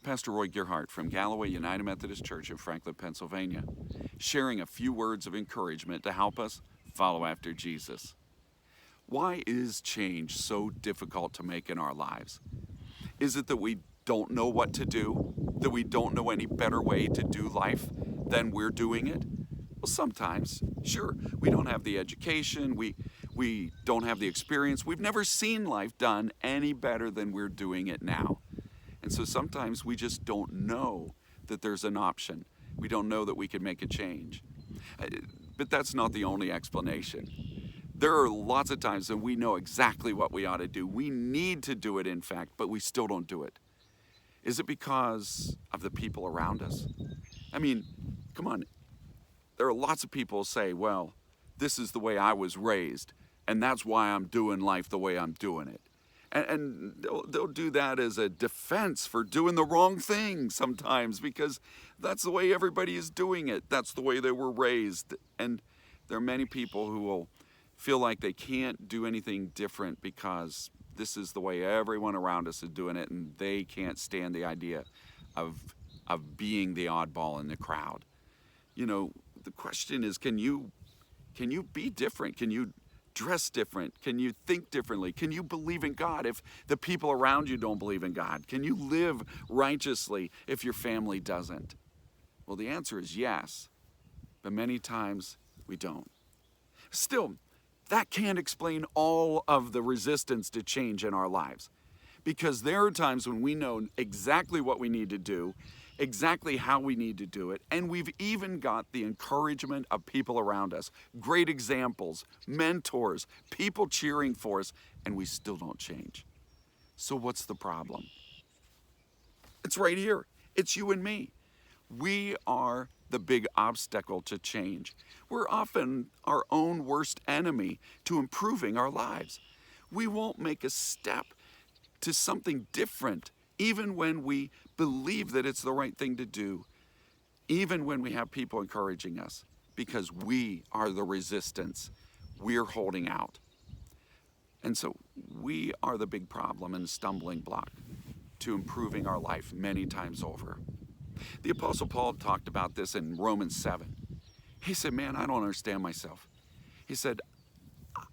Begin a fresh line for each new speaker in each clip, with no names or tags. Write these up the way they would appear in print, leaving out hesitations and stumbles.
Pastor Roy Gerhart from Galloway United Methodist Church in Franklin, Pennsylvania, sharing a few words of encouragement to help us follow after Jesus. Why is change so difficult to make in our lives? Is it that we don't know what to do? That we don't know any better way to do life than we're doing it? Well, sometimes, sure, we don't have the education, we don't have the experience, we've never seen life done any better than we're doing it now. And so sometimes we just don't know that there's an option. We don't know that we can make a change. But that's not the only explanation. There are lots of times when we know exactly what we ought to do. We need to do it, in fact, but we still don't do it. Is it because of the people around us? I mean, come on. There are lots of people who say, well, this is the way I was raised, and that's why I'm doing life the way I'm doing it. And they'll do that as a defense for doing the wrong thing sometimes, because that's the way everybody is doing it. That's the way they were raised. And there are many people who will feel like they can't do anything different because this is the way everyone around us is doing it, and they can't stand the idea of being the oddball in the crowd. You know, the question is, can you be different? Can you dress different? Can you think differently? Can you believe in God if the people around you don't believe in God? Can you live righteously if your family doesn't? Well, the answer is yes, but many times we don't. Still, that can't explain all of the resistance to change in our lives, because there are times when we know exactly what we need to do, exactly how we need to do it, and we've even got the encouragement of people around us, great examples, mentors, people cheering for us, and we still don't change. So what's the problem? It's right here. It's you and me. We are the big obstacle to change. We're often our own worst enemy to improving our lives. We won't make a step to something different, even when we believe that it's the right thing to do, even when we have people encouraging us, because we are the resistance. We're holding out. And so we are the big problem and stumbling block to improving our life many times over. The Apostle Paul talked about this in Romans 7. He said, man, I don't understand myself. He said,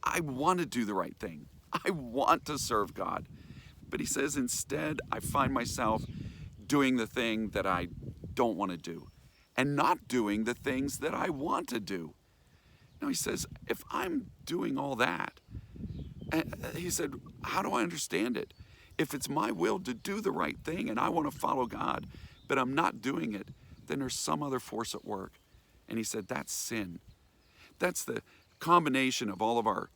I want to do the right thing. I want to serve God. But he says, instead, I find myself doing the thing that I don't want to do and not doing the things that I want to do. Now he says, if I'm doing all that, he said, how do I understand it? If it's my will to do the right thing and I want to follow God, but I'm not doing it, then there's some other force at work. And he said, that's sin. That's the combination of all of our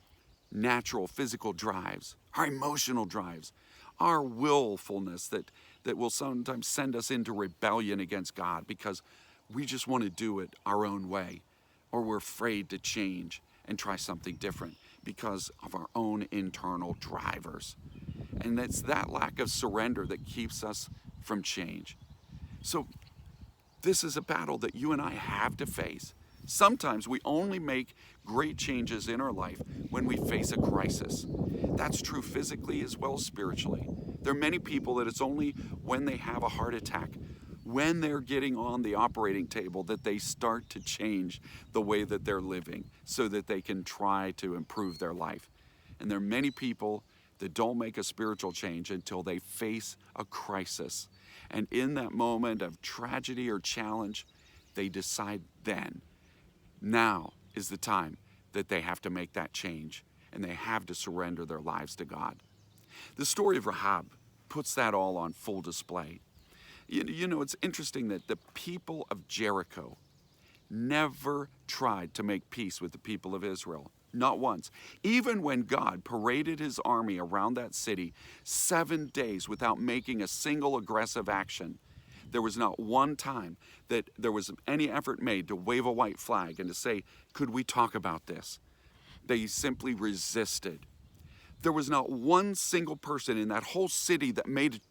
natural physical drives, our emotional drives, our willfulness that will sometimes send us into rebellion against God because we just want to do it our own way, or we're afraid to change and try something different because of our own internal drivers. And it's that lack of surrender that keeps us from change. So this is a battle that you and I have to face. Sometimes we only make great changes in our life when we face a crisis. That's true physically as well as spiritually. There are many people that it's only when they have a heart attack, when they're getting on the operating table, that they start to change the way that they're living so that they can try to improve their life. And there are many people that don't make a spiritual change until they face a crisis. And in that moment of tragedy or challenge, they decide then, now is the time that they have to make that change and they have to surrender their lives to God. The story of Rahab puts that all on full display. You know, it's interesting that the people of Jericho never tried to make peace with the people of Israel. Not once. Even when God paraded his army around that city 7 days without making a single aggressive action, there was not one time that there was any effort made to wave a white flag and to say, could we talk about this? They simply resisted. There was not one single person in that whole city that made it.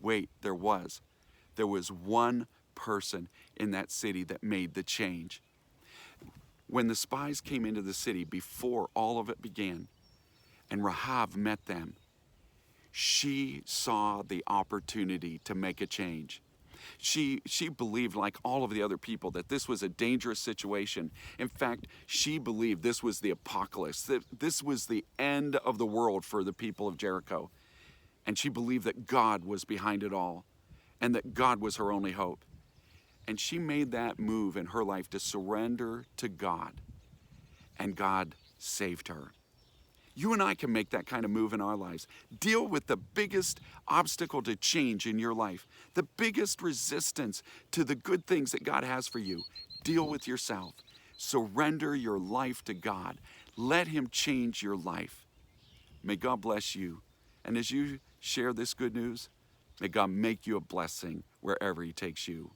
Wait, there was. There was one person in that city that made the change. When the spies came into the city before all of it began, and Rahab met them, She saw the opportunity to make a change. She believed, like all of the other people, that this was a dangerous situation. In fact, she believed this was the apocalypse, that this was the end of the world for the people of Jericho. And she believed that God was behind it all and that God was her only hope. And she made that move in her life to surrender to God. And God saved her. You and I can make that kind of move in our lives. Deal with the biggest obstacle to change in your life, the biggest resistance to the good things that God has for you. Deal with yourself. Surrender your life to God. Let Him change your life. May God bless you. And as you share this good news, may God make you a blessing wherever He takes you.